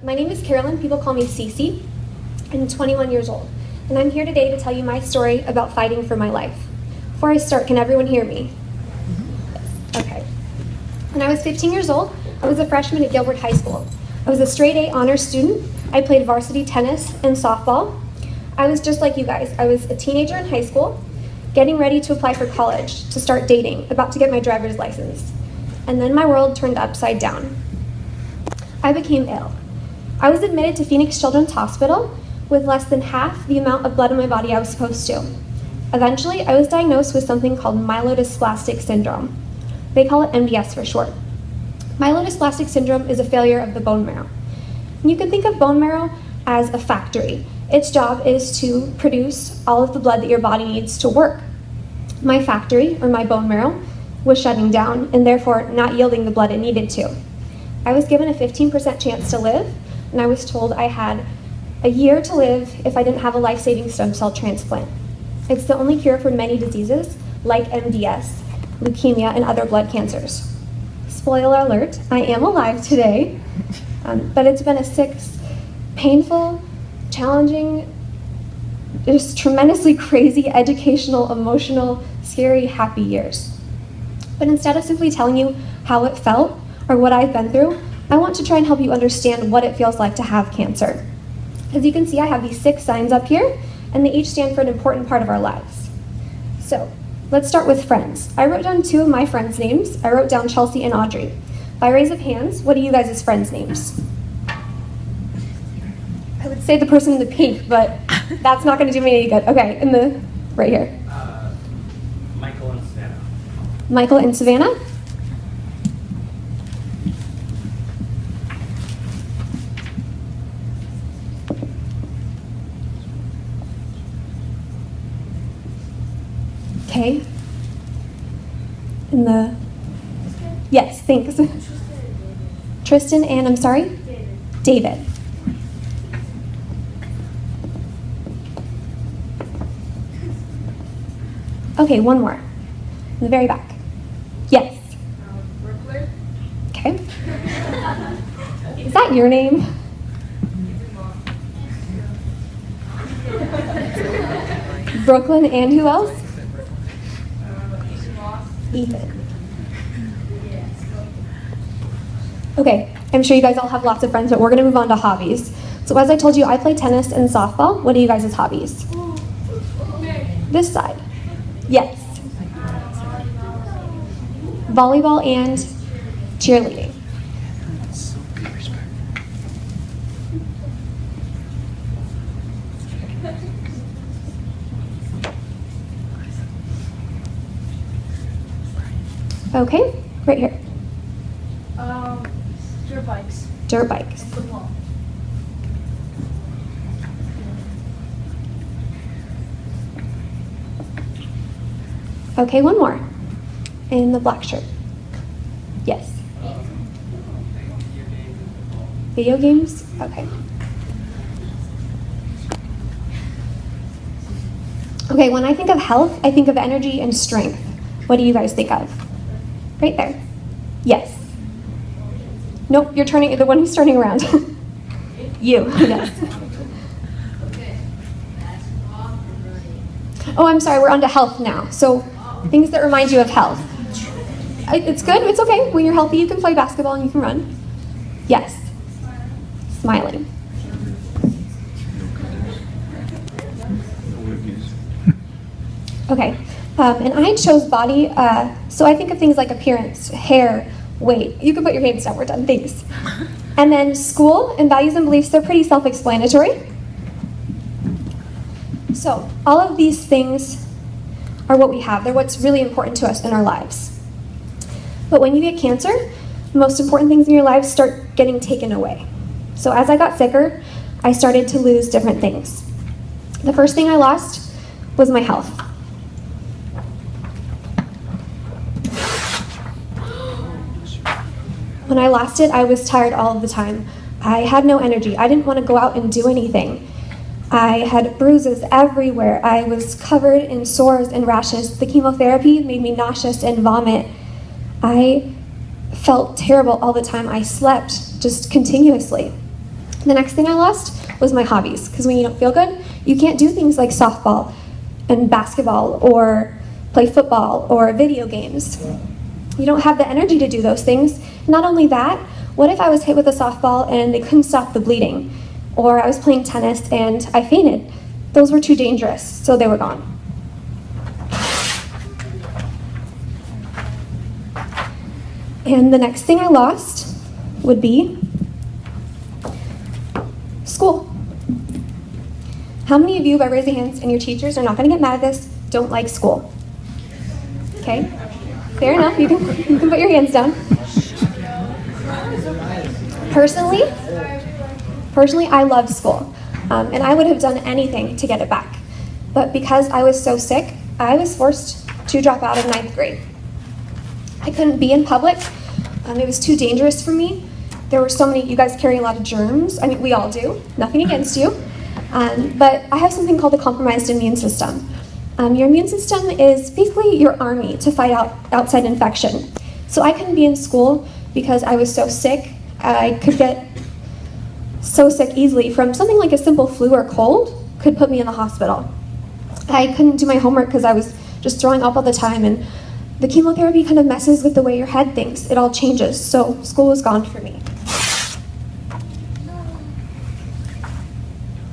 My name is Carolyn. People call me Ceci. I'm 21 years old, and I'm here today to tell you my story about fighting for my life. Before I start, can everyone hear me? Okay. When I was 15 years old, I was a freshman at Gilbert High School. I was a straight A honors student. I played varsity tennis and softball. I was just like you guys. I was a teenager in high school, getting ready to apply for college, to start dating, about to get my driver's license. And then my world turned upside down. I became ill. I was admitted to Phoenix Children's Hospital with less than half the amount of blood in my body I was supposed to. Eventually, I was diagnosed with something called myelodysplastic syndrome. They call it MDS for short. Myelodysplastic syndrome is a failure of the bone marrow. And you can think of bone marrow as a factory. Its job is to produce all of the blood that your body needs to work. My factory, or my bone marrow, was shutting down and therefore not yielding the blood it needed to. I was given a 15% chance to live, and I was told I had a year to live if I didn't have a life-saving stem cell transplant. It's the only cure for many diseases like MDS, leukemia, and other blood cancers. Spoiler alert, I am alive today, but it's been a 6 painful, challenging, just tremendously crazy, educational, emotional, scary, happy years. But instead of simply telling you how it felt or what I've been through, I want to try and help you understand what it feels like to have cancer. As you can see, I have these 6 signs up here, and they each stand for an important part of our lives. So, let's start with friends. I wrote down 2 of my friends' names. I wrote down Chelsea and Audrey. By raise of hands, what are you guys' friends' names? I would say the person in the pink, but that's not going to do me any good. Okay, right here. Michael and Savannah. Michael and Savannah? Okay. Yes, thanks. Tristan and, I'm sorry? David. Okay, one more. In the very back. Yes. Brooklyn. Okay. Is that your name? Brooklyn and who else? Ethan. Okay, I'm sure you guys all have lots of friends, but we're going to move on to hobbies. So as I told you, I play tennis and softball. What are you guys' hobbies? This side. Yes. Volleyball and cheerleading. Okay, right here. Dirt bikes. Dirt bikes. Football. Okay, one more. In the black shirt. Yes. Video games? Okay. Okay, when I think of health, I think of energy and strength. What do you guys think of? Right there. Yes. Nope, you're the one who's turning around. You, yes. Oh, I'm sorry, we're on to health now. So, things that remind you of health. It's good, it's okay. When you're healthy, you can play basketball and you can run. Yes. Smiling. Okay, and I chose body, so I think of things like appearance, hair, weight. You can put your hands down, we're done, thanks. And then school and values and beliefs, they're pretty self-explanatory. So, all of these things are what we have. They're what's really important to us in our lives. But when you get cancer, the most important things in your lives start getting taken away. So as I got sicker, I started to lose different things. The first thing I lost was my health. When I lost it, I was tired all of the time. I had no energy. I didn't want to go out and do anything. I had bruises everywhere. I was covered in sores and rashes. The chemotherapy made me nauseous and vomit. I felt terrible all the time. I slept just continuously. The next thing I lost was my hobbies, because when you don't feel good, you can't do things like softball and basketball or play football or video games. You don't have the energy to do those things. Not only that, what if I was hit with a softball and they couldn't stop the bleeding? Or I was playing tennis and I fainted? Those were too dangerous, so they were gone. And the next thing I lost would be school. How many of you, by raising hands, and your teachers are not going to get mad at this, don't like school? Okay, fair enough, you can put your hands down. Personally, I loved school, and I would have done anything to get it back. But because I was so sick, I was forced to drop out of 9th grade. I couldn't be in public. It was too dangerous for me. There were so many, you guys carry a lot of germs. I mean, we all do, nothing against you. But I have something called the compromised immune system. Your immune system is basically your army to fight outside infection. So I couldn't be in school because I was so sick. I could get so sick easily from something like a simple flu or cold could put me in the hospital. I couldn't do my homework because I was just throwing up all the time, and the chemotherapy kind of messes with the way your head thinks. It all changes, so school was gone for me.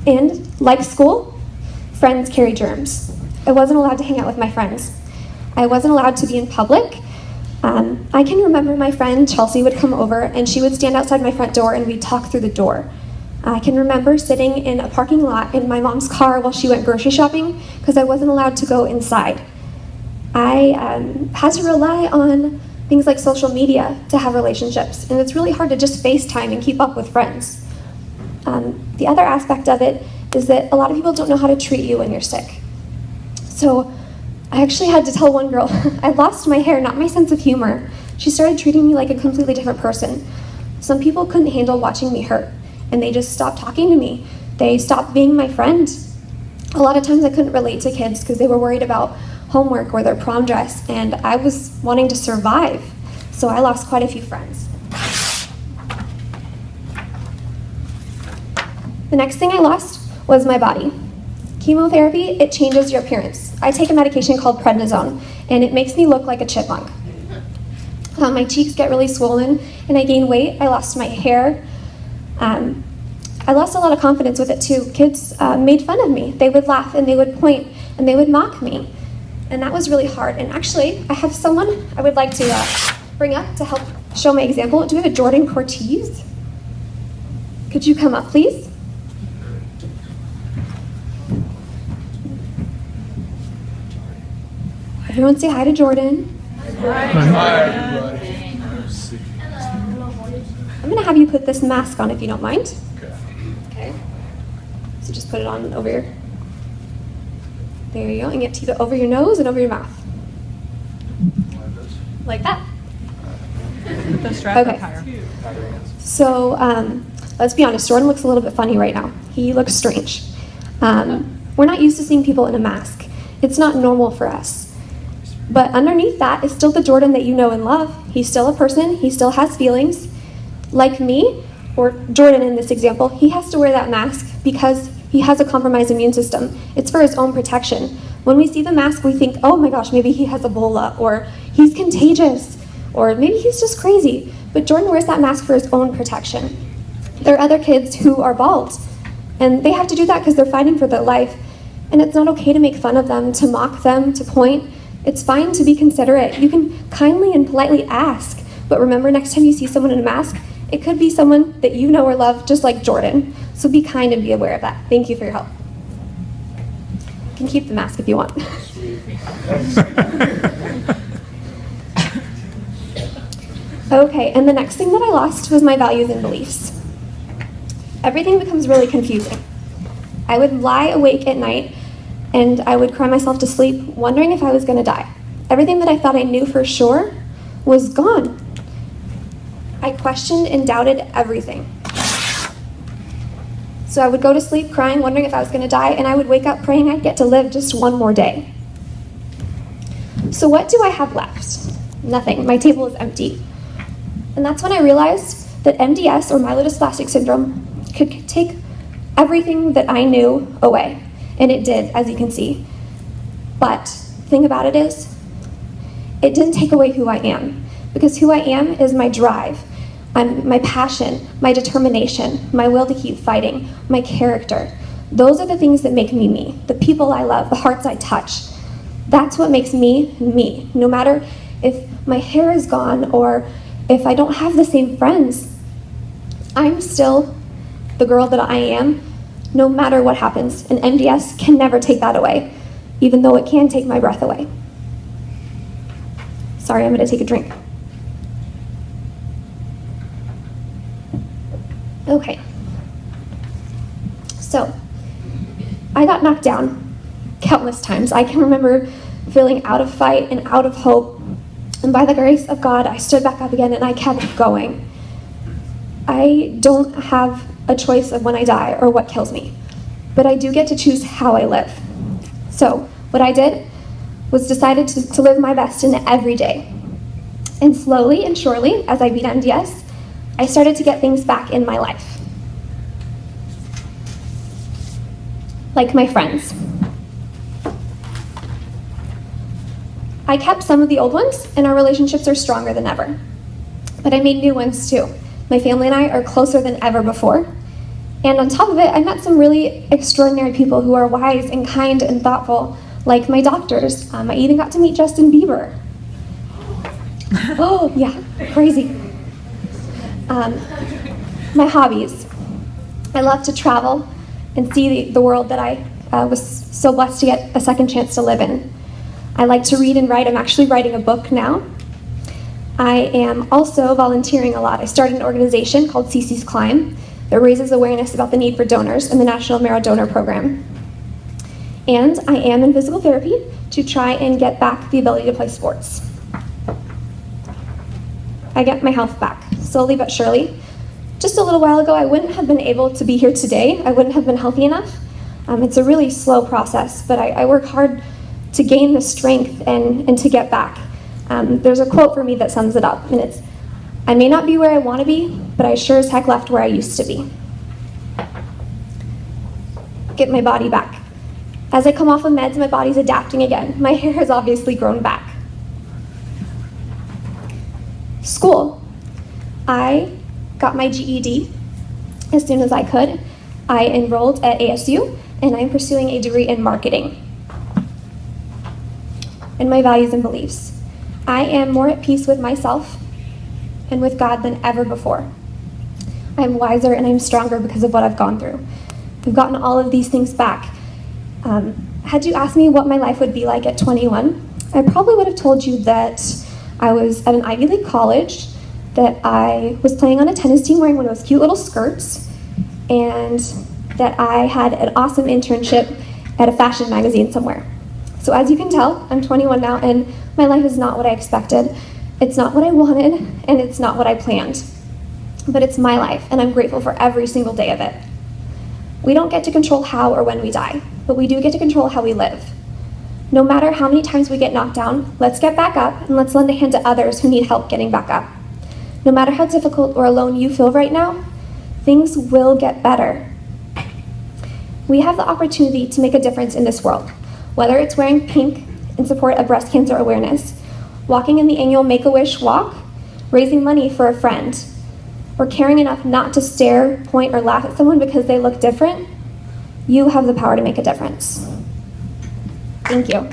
And like school, friends carry germs. I wasn't allowed to hang out with my friends. I wasn't allowed to be in public. I can remember my friend Chelsea would come over and she would stand outside my front door and we'd talk through the door. I can remember sitting in a parking lot in my mom's car while she went grocery shopping because I wasn't allowed to go inside. I had to rely on things like social media to have relationships, and it's really hard to just FaceTime and keep up with friends. The other aspect of it is that a lot of people don't know how to treat you when you're sick. So I actually had to tell one girl, I lost my hair, not my sense of humor. She started treating me like a completely different person. Some people couldn't handle watching me hurt, and they just stopped talking to me. They stopped being my friend. A lot of times I couldn't relate to kids because they were worried about homework or their prom dress, and I was wanting to survive, so I lost quite a few friends. The next thing I lost was my body. Chemotherapy, it changes your appearance. I take a medication called prednisone, and it makes me look like a chipmunk. My cheeks get really swollen, and I gain weight. I lost my hair. I lost a lot of confidence with it too. Kids made fun of me. They would laugh, and they would point, and they would mock me. And that was really hard. And actually, I have someone I would like to bring up to help show my example. Do we have a Jordan Cortez? Could you come up, please? Everyone say hi to Jordan. Hi, everybody. I'm going to have you put this mask on if you don't mind. Okay. Okay. So just put it on over your... There you go. And you have to keep it over your nose and over your mouth. Like that. The strap Okay. up higher. So let's be honest, Jordan looks a little bit funny right now. He looks strange. We're not used to seeing people in a mask. It's not normal for us. But underneath that is still the Jordan that you know and love. He's still a person. He still has feelings. Like me, or Jordan in this example, he has to wear that mask because he has a compromised immune system. It's for his own protection. When we see the mask, we think, oh my gosh, maybe he has Ebola, or he's contagious, or maybe he's just crazy. But Jordan wears that mask for his own protection. There are other kids who are bald, and they have to do that because they're fighting for their life. And it's not okay to make fun of them, to mock them, to point. It's fine to be considerate. You can kindly and politely ask, but remember, next time you see someone in a mask, it could be someone that you know or love, just like Jordan. So be kind and be aware of that. Thank you for your help. You can keep the mask if you want. Okay, and the next thing that I lost was my values and beliefs. Everything becomes really confusing. I would lie awake at night and I would cry myself to sleep, wondering if I was going to die. Everything that I thought I knew for sure was gone. I questioned and doubted everything. So I would go to sleep crying, wondering if I was going to die, and I would wake up praying I'd get to live just one more day. So what do I have left? Nothing. My table is empty. And that's when I realized that MDS, or myelodysplastic syndrome, could take everything that I knew away. And it did, as you can see. But the thing about it is, it didn't take away who I am. Because who I am is my drive, my passion, my determination, my will to keep fighting, my character. Those are the things that make me me. The people I love, the hearts I touch. That's what makes me me. No matter if my hair is gone or if I don't have the same friends, I'm still the girl that I am, no matter what happens. And MDS can never take that away, even though it can take my breath away. Sorry, I'm gonna take a drink. Okay. So, I got knocked down countless times. I can remember feeling out of fight and out of hope. And by the grace of God, I stood back up again and I kept going. I don't have a choice of when I die or what kills me, but I do get to choose how I live. So what I did was decided to live my best in every day. And slowly and surely, as I beat MDS, I started to get things back in my life. Like my friends. I kept some of the old ones, and our relationships are stronger than ever. But I made new ones too. My family and I are closer than ever before. And on top of it, I met some really extraordinary people who are wise and kind and thoughtful, like my doctors. I even got to meet Justin Bieber. Oh, yeah, crazy. My hobbies. I love to travel and see the world that I was so blessed to get a second chance to live in. I like to read and write. I'm actually writing a book now. I am also volunteering a lot. I started an organization called Ceci's Climb that raises awareness about the need for donors in the National Marrow Donor Program. And I am in physical therapy to try and get back the ability to play sports. I get my health back, slowly but surely. Just a little while ago, I wouldn't have been able to be here today. I wouldn't have been healthy enough. It's a really slow process, but I work hard to gain the strength and to get back. There's a quote for me that sums it up, and it's, "I may not be where I want to be, but I sure as heck left where I used to be." Get my body back. As I come off of meds, my body's adapting again. My hair has obviously grown back. School. I got my GED as soon as I could. I enrolled at ASU, and I'm pursuing a degree in marketing. And my values and beliefs. I am more at peace with myself and with God than ever before. I'm wiser and I'm stronger because of what I've gone through. I've gotten all of these things back. Had you asked me what my life would be like at 21, I probably would have told you that I was at an Ivy League college, that I was playing on a tennis team wearing one of those cute little skirts, and that I had an awesome internship at a fashion magazine somewhere. So as you can tell, I'm 21 now, and my life is not what I expected. It's not what I wanted, and it's not what I planned. But it's my life, and I'm grateful for every single day of it. We don't get to control how or when we die, but we do get to control how we live. No matter how many times we get knocked down, let's get back up, and let's lend a hand to others who need help getting back up. No matter how difficult or alone you feel right now, things will get better. We have the opportunity to make a difference in this world. Whether it's wearing pink in support of breast cancer awareness, walking in the annual Make-A-Wish walk, raising money for a friend, or caring enough not to stare, point, or laugh at someone because they look different, you have the power to make a difference. Thank you.